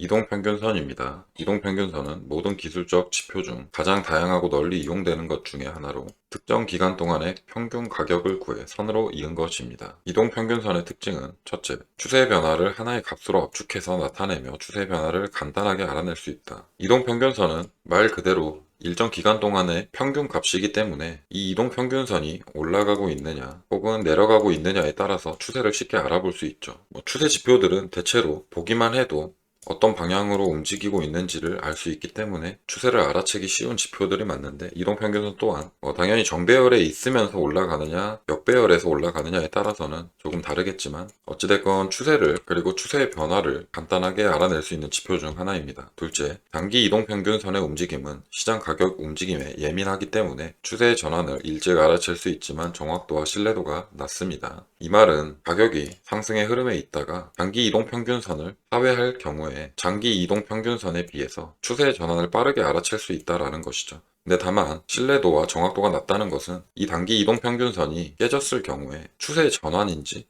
이동평균선입니다. 이동평균선은 모든 기술적 지표 중 가장 다양하고 널리 이용되는 것 중에 하나로 특정 기간 동안의 평균 가격을 구해 선으로 이은 것입니다. 이동평균선의 특징은 첫째, 추세 변화를 하나의 값으로 압축해서 나타내며 추세 변화를 간단하게 알아낼 수 있다. 이동평균선은 말 그대로 일정 기간 동안의 평균 값이기 때문에 이 이동평균선이 올라가고 있느냐 혹은 내려가고 있느냐에 따라서 추세를 쉽게 알아볼 수 있죠. 추세 지표들은 대체로 보기만 해도 어떤 방향으로 움직이고 있는지를 알 수 있기 때문에 추세를 알아채기 쉬운 지표들이 맞는데, 이동평균선 또한 당연히 정배열에 있으면서 올라가느냐 역배열에서 올라가느냐에 따라서는 조금 다르겠지만 어찌됐건 추세를 그리고 추세의 변화를 간단하게 알아낼 수 있는 지표 중 하나입니다. 둘째, 단기 이동평균선의 움직임은 시장 가격 움직임에 예민하기 때문에 추세의 전환을 일찍 알아챌 수 있지만 정확도와 신뢰도가 낮습니다. 이 말은 가격이 상승의 흐름에 있다가 단기 이동평균선을 하회할 경우에 장기 이동평균선에 비해서 추세의 전환을 빠르게 알아챌 수 있다는 것이죠. 근데 다만 신뢰도와 정확도가 낮다는 것은 이 단기 이동평균선이 깨졌을 경우에 추세의 전환인지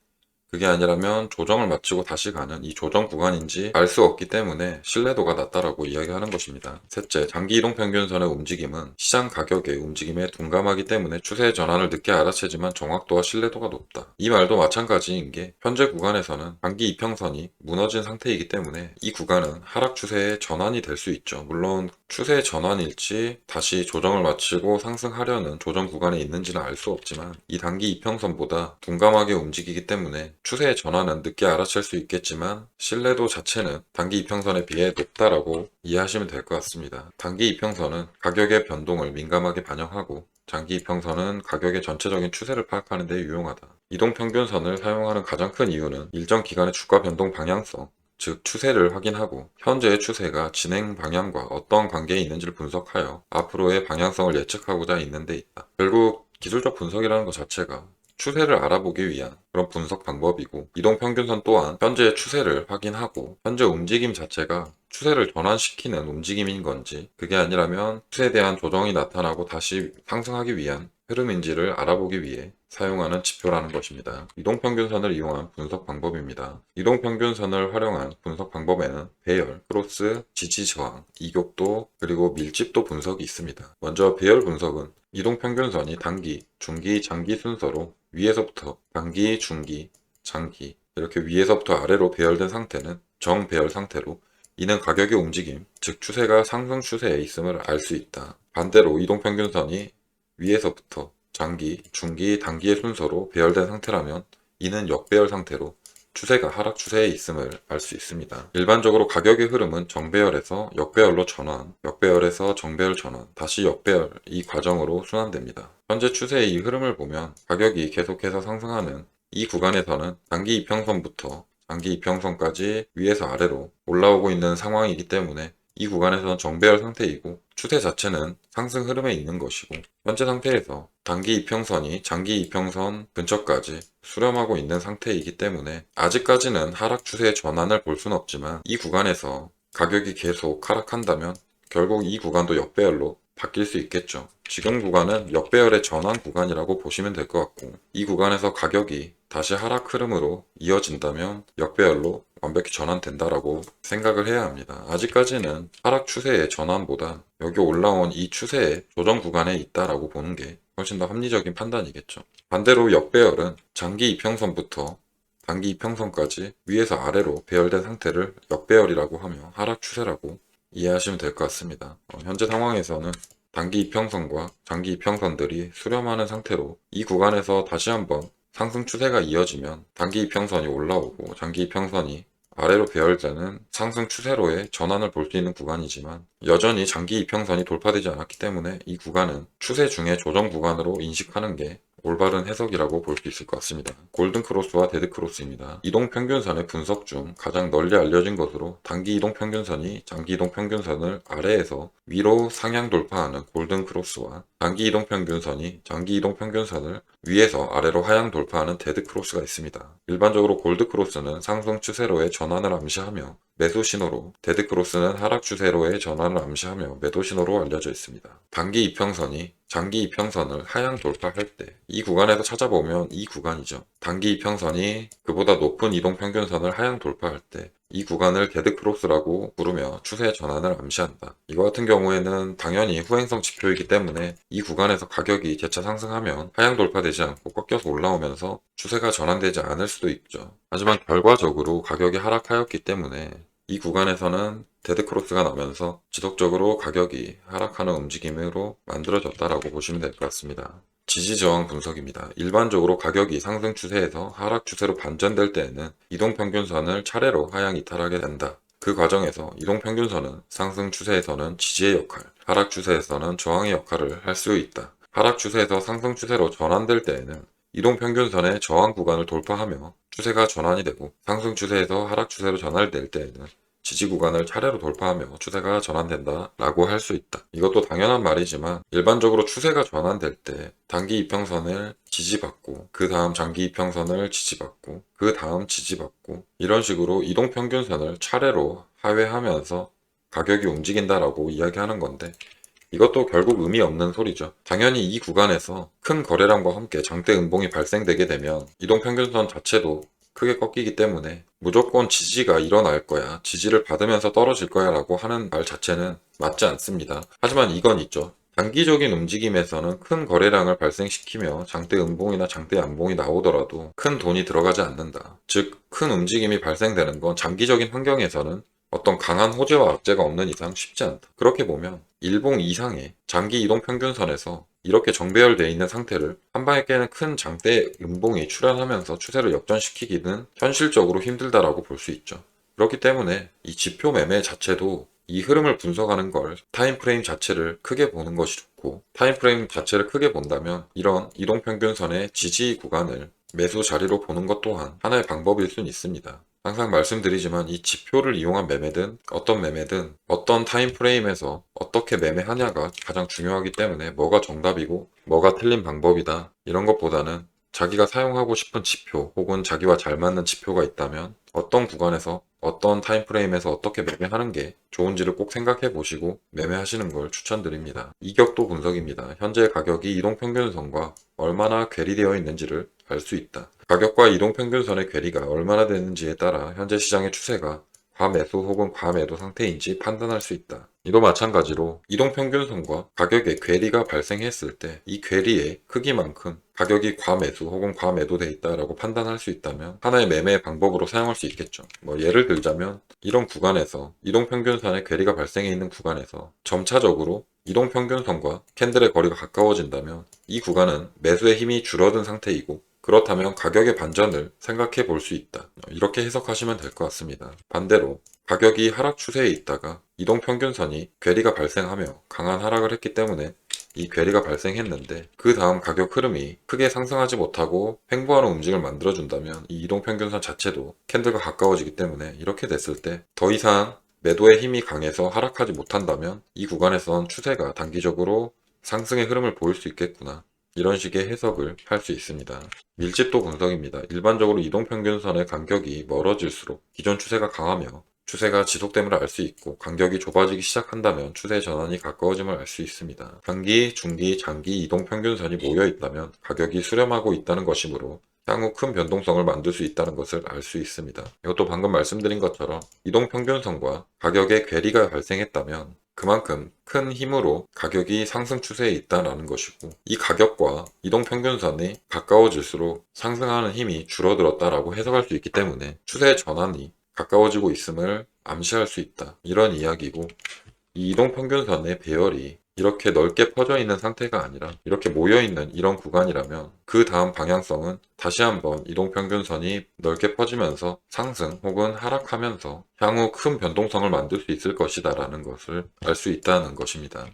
그게 아니라면 조정을 마치고 다시 가는 이 조정 구간인지 알 수 없기 때문에 신뢰도가 낮다라고 이야기하는 것입니다. 셋째, 장기 이동평균선의 움직임은 시장 가격의 움직임에 둔감하기 때문에 추세의 전환을 늦게 알아채지만 정확도와 신뢰도가 높다. 이 말도 마찬가지인 게 현재 구간에서는 단기 이평선이 무너진 상태이기 때문에 이 구간은 하락 추세의 전환이 될 수 있죠. 물론 추세의 전환일지 다시 조정을 마치고 상승하려는 조정 구간에 있는지는 알 수 없지만 이 단기 이평선보다 둔감하게 움직이기 때문에 추세의 전환은 늦게 알아챌 수 있겠지만 신뢰도 자체는 단기 이평선에 비해 높다라고 이해하시면 될 것 같습니다. 단기 이평선은 가격의 변동을 민감하게 반영하고 장기 이평선은 가격의 전체적인 추세를 파악하는 데 유용하다. 이동평균선을 사용하는 가장 큰 이유는 일정 기간의 주가 변동 방향성, 즉 추세를 확인하고 현재의 추세가 진행 방향과 어떤 관계에 있는지를 분석하여 앞으로의 방향성을 예측하고자 있는 데 있다. 결국 기술적 분석이라는 것 자체가 추세를 알아보기 위한 그런 분석 방법이고, 이동평균선 또한 현재의 추세를 확인하고 현재 움직임 자체가 추세를 전환시키는 움직임인 건지, 그게 아니라면 추세에 대한 조정이 나타나고 다시 상승하기 위한 흐름인지를 알아보기 위해 사용하는 지표라는 것입니다. 이동평균선을 이용한 분석 방법입니다. 이동평균선을 활용한 분석 방법에는 배열, 크로스, 지지 저항, 이격도, 그리고 밀집도 분석이 있습니다. 먼저 배열 분석은 이동평균선이 단기, 중기, 장기 순서로 위에서부터 단기, 중기, 장기 이렇게 위에서부터 아래로 배열된 상태는 정배열 상태로, 이는 가격의 움직임, 즉 추세가 상승 추세에 있음을 알 수 있다. 반대로 이동평균선이 위에서부터 장기, 중기, 단기의 순서로 배열된 상태라면 이는 역배열 상태로 추세가 하락 추세에 있음을 알 수 있습니다. 일반적으로 가격의 흐름은 정배열에서 역배열로 전환, 역배열에서 정배열 전환, 다시 역배열, 이 과정으로 순환됩니다. 현재 추세의 이 흐름을 보면 가격이 계속해서 상승하는 이 구간에서는 단기 이평선부터 장기 이평선까지 위에서 아래로 올라오고 있는 상황이기 때문에 이 구간에서는 정배열 상태이고 추세 자체는 상승 흐름에 있는 것이고, 현재 상태에서 단기 이평선이 장기 이평선 근처까지 수렴하고 있는 상태이기 때문에 아직까지는 하락 추세의 전환을 볼 수는 없지만 이 구간에서 가격이 계속 하락한다면 결국 이 구간도 역배열로 바뀔 수 있겠죠. 지금 구간은 역배열의 전환 구간이라고 보시면 될 것 같고, 이 구간에서 가격이 다시 하락 흐름으로 이어진다면 역배열로 완벽히 전환된다라고 생각을 해야 합니다. 아직까지는 하락 추세의 전환보다 여기 올라온 이 추세의 조정 구간에 있다라고 보는 게 훨씬 더 합리적인 판단이겠죠. 반대로 역배열은 장기 이평선부터 단기 이평선까지 위에서 아래로 배열된 상태를 역배열이라고 하며 하락 추세라고 이해하시면 될 것 같습니다. 현재 상황에서는 단기 이평선과 장기 이평선들이 수렴하는 상태로 이 구간에서 다시 한번 상승 추세가 이어지면 단기 이평선이 올라오고 장기 이평선이 아래로 배열되는 상승 추세로의 전환을 볼 수 있는 구간이지만 여전히 장기 이평선이 돌파되지 않았기 때문에 이 구간은 추세 중에 조정 구간으로 인식하는 게 올바른 해석이라고 볼 수 있을 것 같습니다. 골든크로스와 데드크로스입니다. 이동평균선의 분석 중 가장 널리 알려진 것으로 단기 이동평균선이 장기 이동평균선을 아래에서 위로 상향 돌파하는 골든크로스와 단기 이동평균선이 장기 이동평균선을 위에서 아래로 하향 돌파하는 데드크로스가 있습니다. 일반적으로 골드크로스는 상승 추세로의 전환을 암시하며 매수 신호로, 데드크로스는 하락 추세로의 전환을 암시하며 매도 신호로 알려져 있습니다. 단기 이평선이 장기 이평선을 하향 돌파할 때 이 구간에서 찾아보면 이 구간이죠. 단기 이평선이 그보다 높은 이동평균선을 하향 돌파할 때 이 구간을 데드크로스라고 부르며 추세 전환을 암시한다. 이거 같은 경우에는 당연히 후행성 지표이기 때문에 이 구간에서 가격이 재차 상승하면 하향 돌파되지 않고 꺾여서 올라오면서 추세가 전환되지 않을 수도 있죠. 하지만 결과적으로 가격이 하락하였기 때문에 이 구간에서는 데드크로스가 나면서 지속적으로 가격이 하락하는 움직임으로 만들어졌다라고 보시면 될 것 같습니다. 지지저항 분석입니다. 일반적으로 가격이 상승 추세에서 하락 추세로 반전될 때에는 이동평균선을 차례로 하향 이탈하게 된다. 그 과정에서 이동평균선은 상승 추세에서는 지지의 역할, 하락 추세에서는 저항의 역할을 할 수 있다. 하락 추세에서 상승 추세로 전환될 때에는 이동평균선의 저항 구간을 돌파하며 추세가 전환이 되고, 상승 추세에서 하락 추세로 전환될 때에는 지지 구간을 차례로 돌파하며 추세가 전환된다 라고 할 수 있다. 이것도 당연한 말이지만 일반적으로 추세가 전환될 때 단기 이평선을 지지받고 그 다음 장기 이평선을 지지받고 그 다음 지지받고 이런 식으로 이동평균선을 차례로 하회하면서 가격이 움직인다라고 이야기하는 건데, 이것도 결국 의미 없는 소리죠. 당연히 이 구간에서 큰 거래량과 함께 장대 음봉이 발생되게 되면 이동평균선 자체도 크게 꺾이기 때문에 무조건 지지가 일어날 거야, 지지를 받으면서 떨어질 거야 라고 하는 말 자체는 맞지 않습니다. 하지만 이건 있죠. 단기적인 움직임에서는 큰 거래량을 발생시키며 장대 음봉이나 장대 양봉이 나오더라도 큰 돈이 들어가지 않는다. 즉, 큰 움직임이 발생되는 건 장기적인 환경에서는 어떤 강한 호재와 악재가 없는 이상 쉽지 않다. 그렇게 보면 일봉 이상의 장기 이동 평균선에서 이렇게 정배열되어 있는 상태를 한 방에 깨는 큰 장대 음봉이 출현하면서 추세를 역전시키기는 현실적으로 힘들다라고 볼 수 있죠. 그렇기 때문에 이 지표 매매 자체도 이 흐름을 분석하는 걸 타임프레임 자체를 크게 보는 것이 좋고, 타임프레임 자체를 크게 본다면 이런 이동평균선의 지지 구간을 매수 자리로 보는 것 또한 하나의 방법일 수는 있습니다. 항상 말씀드리지만 이 지표를 이용한 매매든 어떤 타임프레임에서 어떻게 매매하냐가 가장 중요하기 때문에 뭐가 정답이고 뭐가 틀린 방법이다 이런 것보다는 자기가 사용하고 싶은 지표 혹은 자기와 잘 맞는 지표가 있다면 어떤 구간에서 어떤 타임프레임에서 어떻게 매매하는 게 좋은지를 꼭 생각해 보시고 매매하시는 걸 추천드립니다. 이격도 분석입니다. 현재 가격이 이동평균선과 얼마나 괴리되어 있는지를 알 수 있다. 가격과 이동평균선의 괴리가 얼마나 되는지에 따라 현재 시장의 추세가 과매수 혹은 과매도 상태인지 판단할 수 있다. 이도 마찬가지로 이동평균선과 가격의 괴리가 발생했을 때 이 괴리의 크기만큼 가격이 과매수 혹은 과매도돼 있다라고 판단할 수 있다면 하나의 매매 방법으로 사용할 수 있겠죠. 예를 들자면 이런 구간에서 이동평균선의 괴리가 발생해 있는 구간에서 점차적으로 이동평균선과 캔들의 거리가 가까워진다면 이 구간은 매수의 힘이 줄어든 상태이고, 그렇다면 가격의 반전을 생각해 볼 수 있다. 이렇게 해석하시면 될 것 같습니다. 반대로 가격이 하락 추세에 있다가 이동평균선이 괴리가 발생하며 강한 하락을 했기 때문에 이 괴리가 발생했는데 그 다음 가격 흐름이 크게 상승하지 못하고 횡보하는 움직임을 만들어준다면 이 이동평균선 자체도 캔들과 가까워지기 때문에 이렇게 됐을 때 더 이상 매도의 힘이 강해서 하락하지 못한다면 이 구간에선 추세가 단기적으로 상승의 흐름을 보일 수 있겠구나, 이런 식의 해석을 할 수 있습니다. 밀집도 분석입니다. 일반적으로 이동평균선의 간격이 멀어질수록 기존 추세가 강하며 추세가 지속됨을 알 수 있고, 간격이 좁아지기 시작한다면 추세 전환이 가까워짐을 알 수 있습니다. 단기, 중기, 장기 이동평균선이 모여 있다면 가격이 수렴하고 있다는 것이므로 향후 큰 변동성을 만들 수 있다는 것을 알 수 있습니다. 이것도 방금 말씀드린 것처럼 이동평균선과 가격의 괴리가 발생했다면 그만큼 큰 힘으로 가격이 상승 추세에 있다는 것이고, 이 가격과 이동평균선이 가까워질수록 상승하는 힘이 줄어들었다라고 해석할 수 있기 때문에 추세 전환이 가까워지고 있음을 암시할 수 있다, 이런 이야기고, 이 이동평균선의 배열이 이렇게 넓게 퍼져 있는 상태가 아니라 이렇게 모여 있는 이런 구간이라면 그 다음 방향성은 다시 한번 이동평균선이 넓게 퍼지면서 상승 혹은 하락하면서 향후 큰 변동성을 만들 수 있을 것이다 라는 것을 알 수 있다는 것입니다.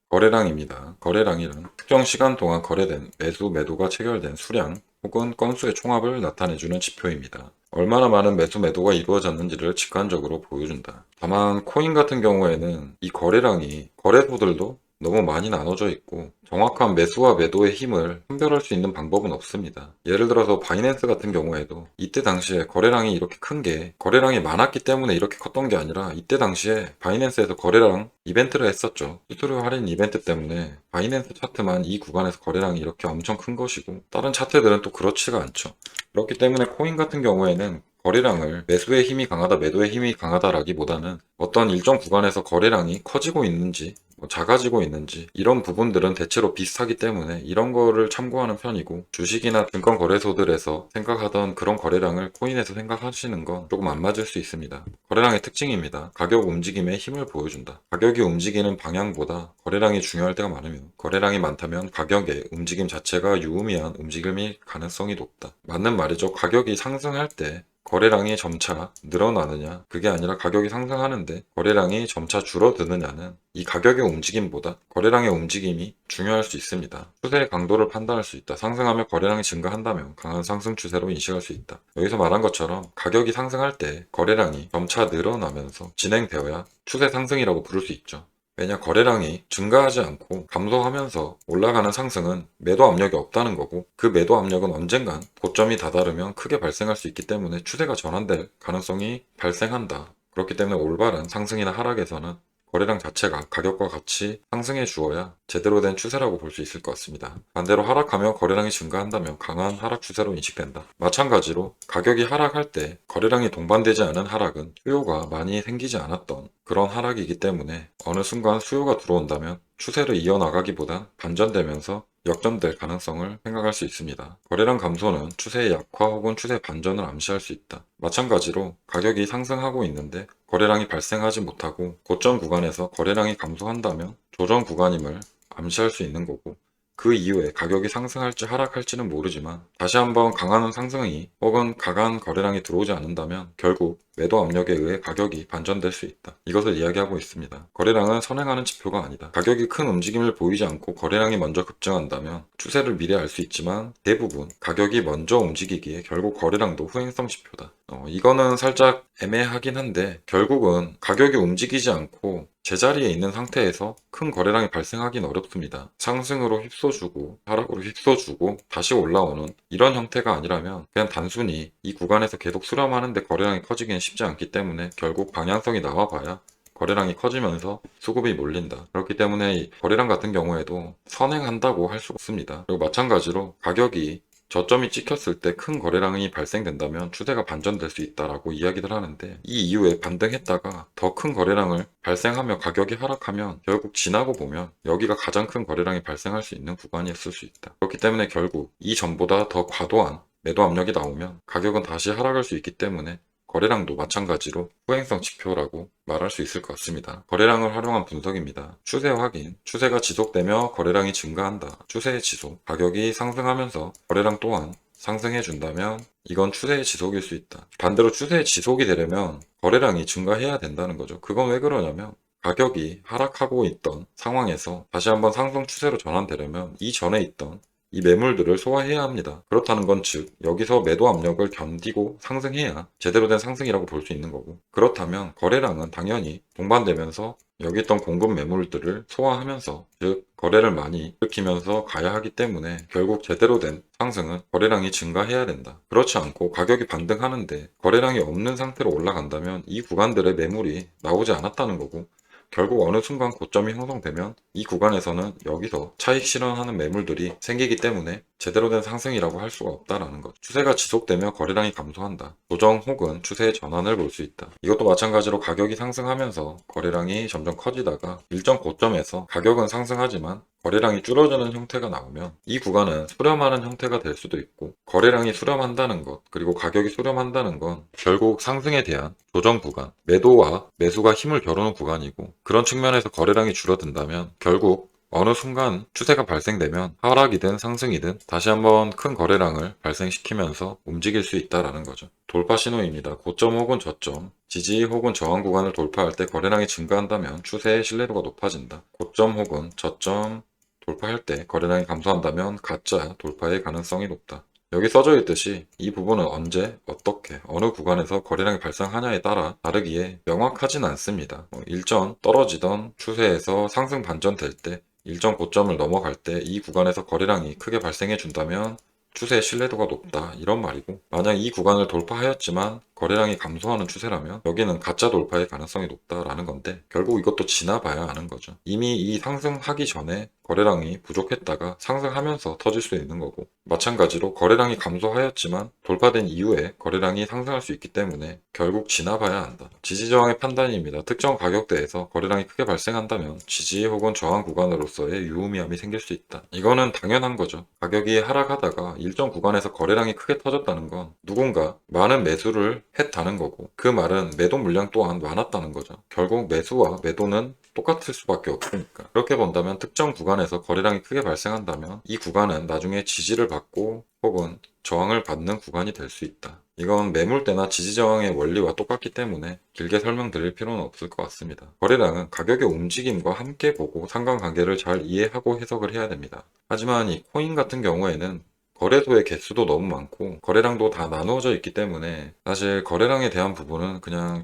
거래량입니다. 거래량이란 특정 시간 동안 거래된 매수, 매도가 체결된 수량 혹은 건수의 총합을 나타내주는 지표입니다. 얼마나 많은 매수, 매도가 이루어졌는지를 직관적으로 보여준다. 다만 코인 같은 경우에는 이 거래량이 거래소들도 너무 많이 나눠져 있고 정확한 매수와 매도의 힘을 판별할 수 있는 방법은 없습니다. 예를 들어서 바이낸스 같은 경우에도 이때 당시에 거래량이 이렇게 큰 게 거래량이 많았기 때문에 이렇게 컸던 게 아니라 이때 당시에 바이낸스에서 거래량 이벤트를 했었죠. 수수료 할인 이벤트 때문에 바이낸스 차트만 이 구간에서 거래량이 이렇게 엄청 큰 것이고 다른 차트들은 또 그렇지가 않죠. 그렇기 때문에 코인 같은 경우에는 거래량을 매수의 힘이 강하다, 매도의 힘이 강하다라기보다는 어떤 일정 구간에서 거래량이 커지고 있는지, 작아지고 있는지 이런 부분들은 대체로 비슷하기 때문에 이런 거를 참고하는 편이고 주식이나 증권 거래소들에서 생각하던 그런 거래량을 코인에서 생각하시는 건 조금 안 맞을 수 있습니다. 거래량의 특징입니다. 가격 움직임의 힘을 보여준다. 가격이 움직이는 방향보다 거래량이 중요할 때가 많으며 거래량이 많다면 가격의 움직임 자체가 유의미한 움직임일 가능성이 높다. 맞는 말이죠. 가격이 상승할 때 거래량이 점차 늘어나느냐, 그게 아니라 가격이 상승하는데 거래량이 점차 줄어드느냐는 이 가격의 움직임보다 거래량의 움직임이 중요할 수 있습니다. 추세의 강도를 판단할 수 있다. 상승하며 거래량이 증가한다면 강한 상승 추세로 인식할 수 있다. 여기서 말한 것처럼 가격이 상승할 때 거래량이 점차 늘어나면서 진행되어야 추세 상승이라고 부를 수 있죠. 왜냐 거래량이 증가하지 않고 감소하면서 올라가는 상승은 매도 압력이 없다는 거고 그 매도 압력은 언젠간 고점이 다다르면 크게 발생할 수 있기 때문에 추세가 전환될 가능성이 발생한다. 그렇기 때문에 올바른 상승이나 하락에서는 거래량 자체가 가격과 같이 상승해 주어야 제대로 된 추세라고 볼 수 있을 것 같습니다. 반대로 하락하며 거래량이 증가한다면 강한 하락 추세로 인식된다. 마찬가지로 가격이 하락할 때 거래량이 동반되지 않은 하락은 수요가 많이 생기지 않았던 그런 하락이기 때문에 어느 순간 수요가 들어온다면 추세를 이어나가기보다 반전되면서 역전될 가능성을 생각할 수 있습니다. 거래량 감소는 추세의 약화 혹은 추세 반전을 암시할 수 있다. 마찬가지로 가격이 상승하고 있는데 거래량이 발생하지 못하고 고점 구간에서 거래량이 감소한다면 조정 구간임을 암시할 수 있는 거고 그 이후에 가격이 상승할지 하락할지는 모르지만 다시 한번 강한 상승이 혹은 강한 거래량이 들어오지 않는다면 결국 매도 압력에 의해 가격이 반전될 수 있다. 이것을 이야기하고 있습니다. 거래량은 선행하는 지표가 아니다. 가격이 큰 움직임을 보이지 않고 거래량이 먼저 급증한다면 추세를 미리 알 수 있지만 대부분 가격이 먼저 움직이기에 결국 거래량도 후행성 지표다. 이거는 살짝 애매하긴 한데 결국은 가격이 움직이지 않고 제자리에 있는 상태에서 큰 거래량이 발생하긴 어렵습니다. 상승으로 휩써주고 하락으로 휩써주고 다시 올라오는 이런 형태가 아니라면 그냥 단순히 이 구간에서 계속 수렴하는데 거래량이 커지기는 쉽지 않기 때문에 결국 방향성이 나와봐야 거래량이 커지면서 수급이 몰린다. 그렇기 때문에 이 거래량 같은 경우에도 선행한다고 할 수가 없습니다. 그리고 마찬가지로 가격이 저점이 찍혔을 때 큰 거래량이 발생된다면 추세가 반전될 수 있다라고 이야기를 하는데 이 이후에 반등했다가 더 큰 거래량을 발생하며 가격이 하락하면 결국 지나고 보면 여기가 가장 큰 거래량이 발생할 수 있는 구간이었을 수 있다. 그렇기 때문에 결국 이 전보다 더 과도한 매도 압력이 나오면 가격은 다시 하락할 수 있기 때문에 거래량도 마찬가지로 후행성 지표라고 말할 수 있을 것 같습니다. 거래량을 활용한 분석입니다. 추세 확인, 추세가 지속되며 거래량이 증가한다. 추세의 지속, 가격이 상승하면서 거래량 또한 상승해 준다면 이건 추세의 지속일 수 있다. 반대로 추세의 지속이 되려면 거래량이 증가해야 된다는 거죠. 그건 왜 그러냐면 가격이 하락하고 있던 상황에서 다시 한번 상승 추세로 전환되려면 이전에 있던 이 매물들을 소화해야 합니다. 그렇다는 건 즉 여기서 매도 압력을 견디고 상승해야 제대로 된 상승이라고 볼 수 있는 거고 그렇다면 거래량은 당연히 동반되면서 여기 있던 공급 매물들을 소화하면서 즉 거래를 많이 일으키면서 가야 하기 때문에 결국 제대로 된 상승은 거래량이 증가해야 된다. 그렇지 않고 가격이 반등하는데 거래량이 없는 상태로 올라간다면 이 구간들의 매물이 나오지 않았다는 거고 결국 어느 순간 고점이 형성되면 이 구간에서는 여기서 차익 실현하는 매물들이 생기기 때문에 제대로 된 상승이라고 할 수가 없다라는 것. 추세가 지속되며 거래량이 감소한다. 조정 혹은 추세의 전환을 볼 수 있다. 이것도 마찬가지로 가격이 상승하면서 거래량이 점점 커지다가 일정 고점에서 가격은 상승하지만 거래량이 줄어드는 형태가 나오면 이 구간은 수렴하는 형태가 될 수도 있고 거래량이 수렴한다는 것 그리고 가격이 수렴한다는 건 결국 상승에 대한 조정 구간 매도와 매수가 힘을 겨루는 구간이고 그런 측면에서 거래량이 줄어든다면 결국 어느 순간 추세가 발생되면 하락이든 상승이든 다시 한번 큰 거래량을 발생시키면서 움직일 수 있다는 거죠. 돌파 신호입니다. 고점 혹은 저점, 지지 혹은 저항 구간을 돌파할 때 거래량이 증가한다면 추세의 신뢰도가 높아진다. 고점 혹은 저점 돌파할 때 거래량이 감소한다면 가짜 돌파의 가능성이 높다. 여기 써져 있듯이 이 부분은 언제, 어떻게, 어느 구간에서 거래량이 발생하냐에 따라 다르기에 명확하진 않습니다. 일전 떨어지던 추세에서 상승 반전될 때 일정 고점을 넘어갈 때 이 구간에서 거래량이 크게 발생해 준다면 추세의 신뢰도가 높다 이런 말이고, 만약 이 구간을 돌파하였지만 거래량이 감소하는 추세라면 여기는 가짜 돌파의 가능성이 높다라는 건데, 결국 이것도 지나봐야 아는 거죠. 이미 이 상승하기 전에 거래량이 부족했다가 상승하면서 터질 수 있는 거고, 마찬가지로 거래량이 감소하였지만 돌파된 이후에 거래량이 상승할 수 있기 때문에 결국 지나봐야 한다. 지지저항의 판단입니다. 특정 가격대에서 거래량이 크게 발생한다면 지지 혹은 저항 구간으로서의 유의미함이 생길 수 있다. 이거는 당연한 거죠. 가격이 하락하다가 일정 구간에서 거래량이 크게 터졌다는 건 누군가 많은 매수를 했다는 거고, 그 말은 매도 물량 또한 많았다는 거죠. 결국 매수와 매도는 똑같을 수밖에 없으니까. 그렇게 본다면 특정 구간에서 거래량이 크게 발생한다면 이 구간은 나중에 지지를 받고 혹은 저항을 받는 구간이 될 수 있다. 이건 매물대나 지지저항의 원리와 똑같기 때문에 길게 설명드릴 필요는 없을 것 같습니다. 거래량은 가격의 움직임과 함께 보고 상관관계를 잘 이해하고 해석을 해야 됩니다. 하지만 이 코인 같은 경우에는 거래소의 개수도 너무 많고 거래량도 다 나누어져 있기 때문에 사실 거래량에 대한 부분은 그냥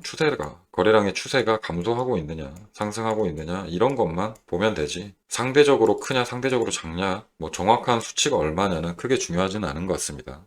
거래량의 추세가 감소하고 있느냐 상승하고 있느냐 이런 것만 보면 되지, 상대적으로 크냐 상대적으로 작냐 뭐 정확한 수치가 얼마냐는 크게 중요하지는 않은 것 같습니다.